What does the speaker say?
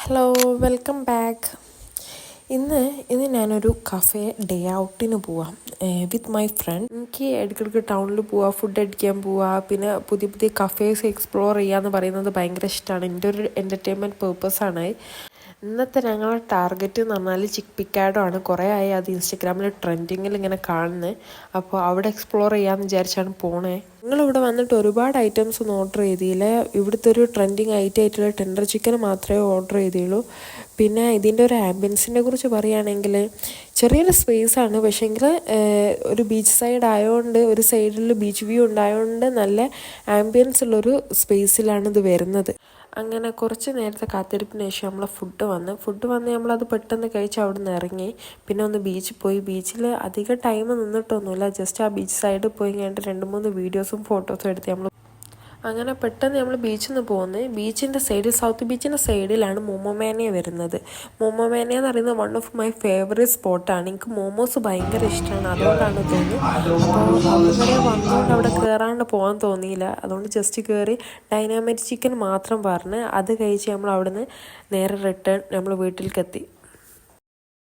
Hello welcome back. ഇന്ന് ഞാനൊരു cafe day ഔട്ടിന് പോവാം വിത്ത് മൈ ഫ്രണ്ട്. എനിക്ക് ഇടയ്ക്കിടയ്ക്ക് ടൗണിൽ പോവാം, ഫുഡ് അടിക്കാൻ പോവാം, പിന്നെ പുതിയ പുതിയ കഫേസ് എക്സ്പ്ലോർ ചെയ്യാന്ന് പറയുന്നത് ഭയങ്കര ഇഷ്ടമാണ്. എൻ്റെ ഒരു എൻ്റർടൈൻമെൻറ്റ് പേർപ്പസാണ്. ഇന്നത്തെ ഞങ്ങളുടെ ടാർഗറ്റ് എന്ന് പറഞ്ഞാൽ ചിക്ക് പിക്കാഡോ ആണ്. കുറേ ആയി അത് ഇൻസ്റ്റഗ്രാമിൽ ട്രെൻഡിങ്ങിൽ ഇങ്ങനെ കാണുന്നത്. അപ്പോൾ അവിടെ എക്സ്പ്ലോർ ചെയ്യാമെന്ന് വിചാരിച്ചാണ് പോണേ. നിങ്ങളിവിടെ വന്നിട്ട് ഒരുപാട് ഐറ്റംസ് ഒന്നും ഓർഡർ ചെയ്തില്ല. ഇവിടുത്തെ ഒരു ട്രെൻഡിങ് ഐറ്റം ആയിട്ടുള്ള ടെൻഡർ ചിക്കൻ മാത്രമേ ഓർഡർ ചെയ്തുള്ളൂ. പിന്നെ ഇതിൻ്റെ ഒരു ആംബിയൻസിനെ കുറിച്ച് പറയുകയാണെങ്കിൽ ചെറിയൊരു സ്പേസാണ്, പക്ഷേങ്കിൽ ഒരു ബീച്ച് സൈഡ് ആയതുകൊണ്ട്, ഒരു സൈഡിൽ ബീച്ച് വ്യൂ ഉണ്ടായതുകൊണ്ട് നല്ല ആംബിയൻസ് ഉള്ളൊരു സ്പേസിലാണ് ഇത് വരുന്നത്. അങ്ങനെ കുറച്ച് നേരത്തെ കാത്തിരിപ്പിന് ശേഷം നമ്മളെ ഫുഡ് വന്ന് നമ്മളത് പെട്ടെന്ന് കഴിച്ച് അവിടെ നിന്ന് ഇറങ്ങി. പിന്നെ ഒന്ന് ബീച്ചിൽ പോയി. ബീച്ചിൽ അധികം ടൈം നിന്നിട്ടൊന്നുമില്ല, ജസ്റ്റ് ആ ബീച്ച് സൈഡിൽ പോയി കഴിഞ്ഞിട്ട് 2-3 വീഡിയോസും ഫോട്ടോസും എടുത്ത് നമ്മൾ അങ്ങനെ പെട്ടെന്ന് നമ്മൾ ബീച്ചിൽ നിന്ന് പോകുന്നത്. ബീച്ചിൻ്റെ സൈഡിൽ, സൗത്ത് ബീച്ചിൻ്റെ സൈഡിലാണ് മോമോമാനിയ വരുന്നത്. മോമോമാനിയ എന്ന് പറയുന്നത് വൺ ഓഫ് മൈ ഫേവറേറ്റ് സ്പോട്ടാണ്. എനിക്ക് മോമോസ് ഭയങ്കര ഇഷ്ടമാണ്, അതുകൊണ്ടാണ് തോന്നുന്നു. അപ്പോൾ അവിടെ വന്നുകൊണ്ട് അവിടെ കയറാണ്ട് പോകാൻ തോന്നിയില്ല. അതുകൊണ്ട് ജസ്റ്റ് കയറി ഡൈനാമൈറ്റ് ചിക്കൻ മാത്രം പറഞ്ഞ് അത് കഴിച്ച് നമ്മൾ അവിടെ നിന്ന് നേരെ റിട്ടേൺ നമ്മൾ വീട്ടിലേക്ക് എത്തി.